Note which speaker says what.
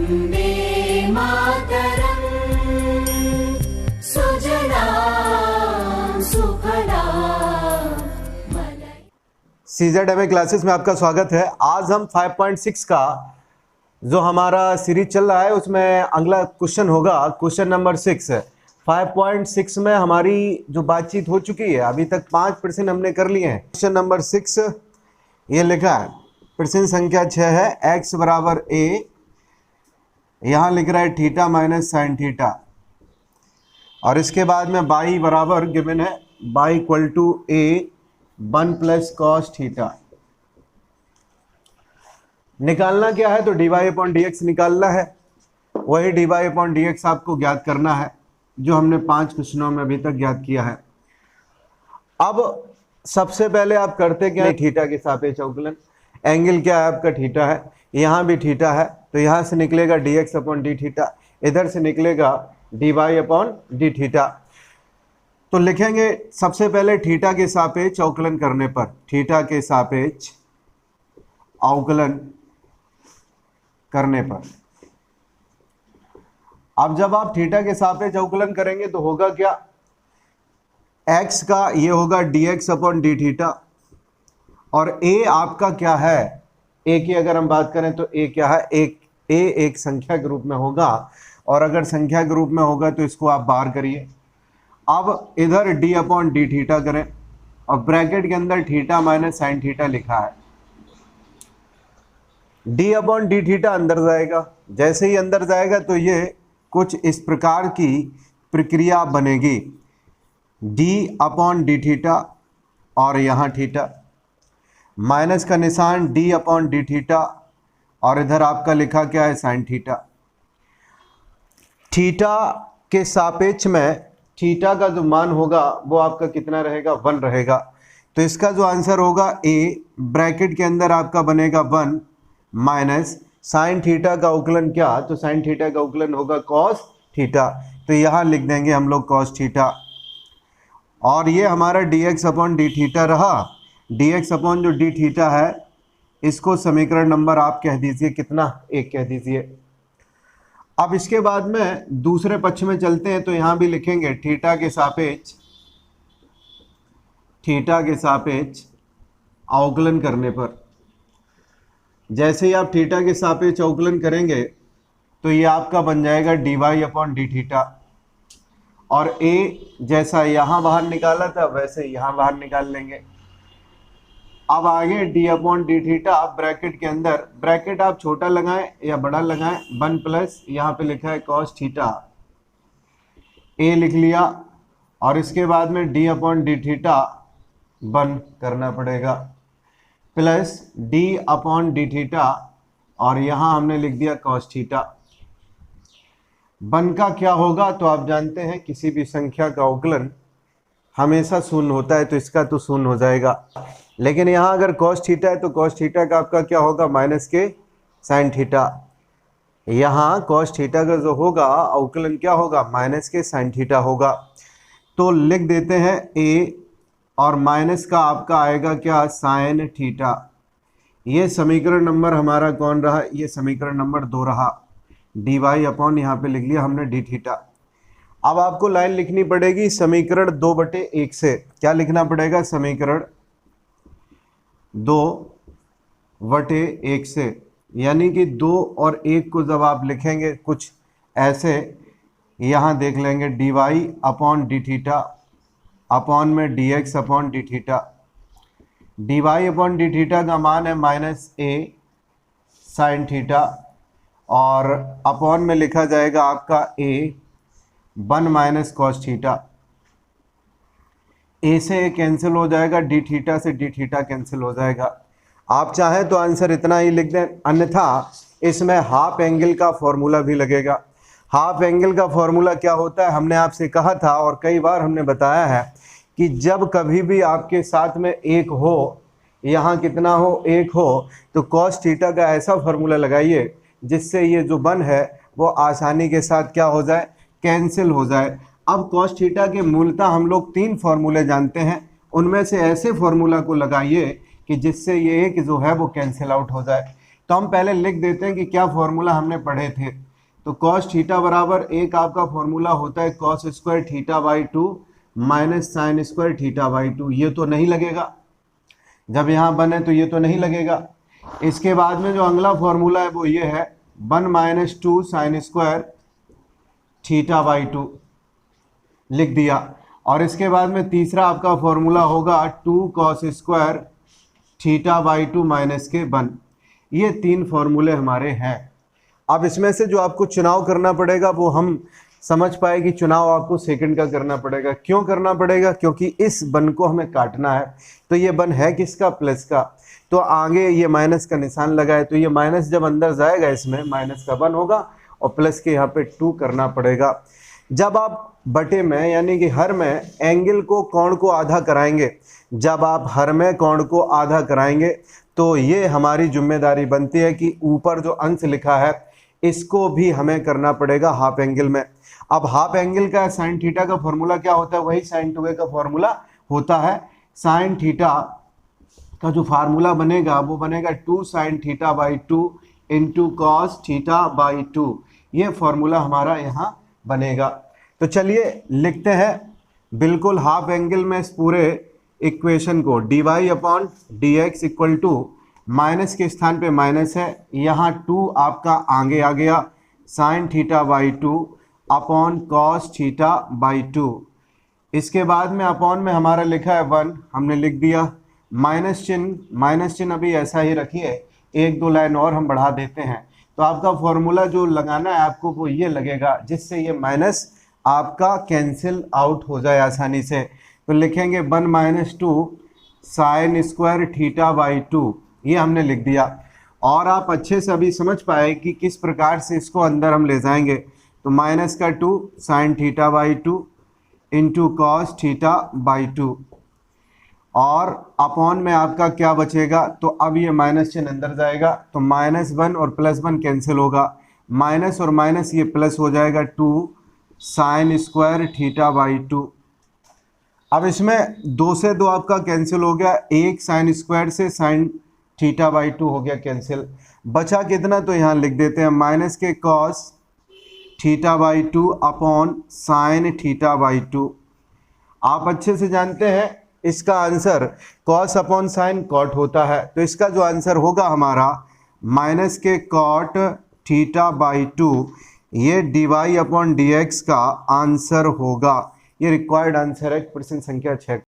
Speaker 1: वन्दे मातरम् सुजलां सुफलां
Speaker 2: CZMA classes में आपका स्वागत है। आज हम 5.6 का जो हमारा सीरीज चल रहा है उसमें अगला क्वेश्चन होगा, क्वेश्चन नंबर 6 है। 5.6 में हमारी जो बातचीत हो चुकी है, अभी तक 5% हमने कर लिए हैं। क्वेश्चन नंबर 6 ये लिखा है, प्रश्न संख्या 6 है, x बराबर a, यहाँ लिख रहा है थीटा माइनस साइन थीटा, और इसके बाद में y बराबर गिवन है y equal to a 1 plus cos theta. निकालना क्या है, तो dy अपॉन dx निकालना है। वही dy अपॉन dx आपको ज्ञात करना है जो हमने 5 क्वेश्चनों में अभी तक ज्ञात किया है। अब सबसे पहले आप करते क्या है, थीटा के सापेक्ष अवकलन। एंगल क्या है आपका, थीटा है, यहाँ भी थीटा है, तो यहाँ से निकलेगा dx अपॉन डी थीटा, इधर से निकलेगा dy अपॉन डी थीटा। तो लिखेंगे सबसे पहले थीटा के सापेक्ष अवकलन करने पर, थीटा के सापेक्ष अवकलन करने पर। अब जब आप थीटा के सापेक्ष अवकलन करेंगे तो होगा क्या, x का ये होगा dx अपॉन डी थीटा, और a आपका क्या है, a की अगर हम बात करें तो a क्या है, एक संख्या के रूप में होगा, और अगर संख्या के रूप में होगा तो इसको आप बाहर करिए। अब इधर d अपॉन डी थीटा करें, और ब्रैकेट के अंदर थीटा माइनस साइन थीटा लिखा है। d अपॉन डी थीटा अंदर जाएगा, जैसे ही अंदर जाएगा तो ये कुछ इस प्रकार की प्रक्रिया बनेगी, d अपॉन डी थीटा और यहाँ थीटा, माइनस का निशान d अपॉन डी थीटा, और इधर आपका लिखा क्या है, साइन थीटा। थीटा के सापेक्ष में थीटा का जो मान होगा वो आपका कितना रहेगा, 1 रहेगा। तो इसका जो आंसर होगा a, ब्रैकेट के अंदर आपका बनेगा 1 माइनस साइन थीटा का अवकलन क्या, तो साइन थीटा का अवकलन होगा कॉस थीटा, तो यहाँ लिख देंगे हम लोग कॉस थीटा। और ये हमारा dx अपॉन डी थीटा रहा। dx अपॉन जो डी थीटा है इसको समीकरण नंबर आप कह दीजिए कितना, 1 कह दीजिए। अब इसके बाद में दूसरे पक्ष में चलते हैं, तो यहाँ भी लिखेंगे थीटा के सापेक्ष अवकलन करने पर। जैसे ही आप थीटा के सापेक्ष अवकलन करेंगे तो ये आपका बन जाएगा dy अपॉन डी थीटा, और a जैसा यहाँ बाहर निकाला था वैसे यहाँ बाहर निकाल लेंगे। अब आगे d upon D theta, bracket के अंदर, ब्रैकेट आप छोटा लगाएं या बड़ा लगाएं, 1 प्लस यहाँ पे लिखा है कॉस थीटा, a लिख लिया, और इसके बाद में d अपॉन डी थीटा बन करना पड़ेगा, plus d upon D theta, और यहाँ हमने लिख दिया कॉस थीटा। बन का क्या होगा, तो आप जानते हैं किसी भी संख्या का अवकलन हमेशा शून्य होता है, तो इसका तो शून्य हो जाएगा। लेकिन यहाँ अगर कॉस थीटा है तो कॉस थीटा का आपका क्या होगा, माइनस के साइन थीटा। यहाँ कॉस थीटा का जो होगा अवकलन क्या होगा, माइनस के साइन थीटा होगा। तो लिख देते हैं a, और माइनस का आपका आएगा क्या, साइन थीटा। ये समीकरण नंबर हमारा कौन रहा, ये समीकरण नंबर 2 रहा। dy अपॉन यहाँ पे लिख लिया हमने डी थीटा। अब आपको लाइन लिखनी पड़ेगी समीकरण 2/1 से। क्या लिखना पड़ेगा, समीकरण 2/1 से, यानी कि 2 और 1 को जब आप लिखेंगे कुछ ऐसे, यहाँ देख लेंगे dy upon D theta upon में dx upon D theta. dy upon D theta का मान है माइनस a साइन थीटा, और अपॉन में लिखा जाएगा आपका a 1 minus cos theta. a से a कैंसिल हो जाएगा, डी थीटा से डी थीटा कैंसिल हो जाएगा। आप चाहें तो आंसर इतना ही लिख दें, अन्यथा इसमें हाफ एंगल का फॉर्मूला भी लगेगा। हाफ एंगल का फॉर्मूला क्या होता है, हमने आपसे कहा था और कई बार हमने बताया है कि जब कभी भी आपके साथ में 1 हो, यहाँ कितना हो, 1 हो, तो कॉस थीटा का ऐसा फॉर्मूला लगाइए जिससे ये जो 1 है वो आसानी के साथ क्या हो जाए, कैंसिल हो जाए। अब कॉस थीटा के मूलतः हम लोग 3 फॉर्मूले जानते हैं, उनमें से ऐसे फॉर्मूला को लगाइए कि जिससे ये एक जो है वो कैंसिल आउट हो जाए। तो तो हम पहले लिख देते हैं कि क्या फॉर्मूला हमने पढ़े थे। तो कॉस थीटा बराबर एक आपका फॉर्मूला होता है cos square theta by 2 minus sine square theta by 2। ये तो नहीं लगेगा, जब यहाँ बने तो ये तो नहीं लगेगा। इसके बाद में जो अगला फॉर्मूला है वो ये है 1 minus 2 sine square theta by 2 लिख दिया। और इसके बाद में तीसरा आपका फॉर्मूला होगा 2 cos square theta by 2 minus के 1। ये 3 फॉर्मूले हमारे हैं। अब इसमें से जो आपको चुनाव करना पड़ेगा वो हम समझ पाए कि चुनाव आपको सेकंड का करना पड़ेगा। क्यों करना पड़ेगा? क्योंकि इस बन को हमें काटना है। तो ये बन है किसका? प्लस का। तो आगे ये माइनस का निशान लगा है, तो ये माइनस जब अंदर जाएगा इसमें माइनस का बन होगा और प्लस के यहाँ पे 2 करना पड़ेगा। जब आप बटे में यानी कि हर में एंगल को कोण को आधा कराएंगे, जब आप हर में कोण को आधा कराएंगे तो ये हमारी जिम्मेदारी बनती है कि ऊपर जो अंश लिखा है इसको भी हमें करना पड़ेगा हाफ एंगल में। अब हाफ एंगल का साइन थीटा का फॉर्मूला क्या होता है? वही साइन 2a का फॉर्मूला होता है। साइन थीटा का जो फार्मूला बनेगा वो बनेगा 2 sign theta by 2 into cos theta by 2। ये फॉर्मूला हमारा यहाँ बनेगा। तो चलिए लिखते हैं बिल्कुल हाफ एंगल में इस पूरे इक्वेशन को dy upon D X equal to minus के स्थान पे माइनस है, यहाँ 2 आपका आगे आ गया sign theta by 2 upon cos theta by 2। इसके बाद में अपॉन में हमारा लिखा है 1, हमने लिख दिया। माइनस चिन्ह अभी ऐसा ही रखिए, 1-2 लाइन और हम बढ़ा देते हैं। तो आपका फॉर्मूला जो लगाना है आपको वो ये लगेगा जिससे ये माइनस आपका कैंसिल आउट हो जाए आसानी से। तो लिखेंगे 1 minus 2 sine square theta by 2, ये हमने लिख दिया। और आप अच्छे से अभी समझ पाए कि किस प्रकार से इसको अंदर हम ले जाएंगे। तो माइनस का 2 sign theta by 2 into cos theta by 2 और अपॉन में आपका क्या बचेगा? तो अब ये माइनस चिन्ह अंदर जाएगा तो -1 और +1 कैंसिल होगा, माइनस और माइनस ये प्लस हो जाएगा 2 साइन स्क्वायर थीटा बाई 2। अब इसमें 2 से 2 आपका कैंसिल हो गया, 1 साइन स्क्वायर से साइन थीटा बाई 2 हो गया कैंसिल। बचा कितना? तो यहाँ लिख देते हैं माइनस के cos theta by 2 upon sine theta by 2। आप अच्छे से जानते हैं इसका answer cos upon sine cot होता है, तो इसका जो आंसर होगा हमारा माइनस के कॉट थीटा बाई 2, ये dy अपॉन dx का आंसर होगा। ये रिक्वायर्ड आंसर है प्रश्न संख्या 6।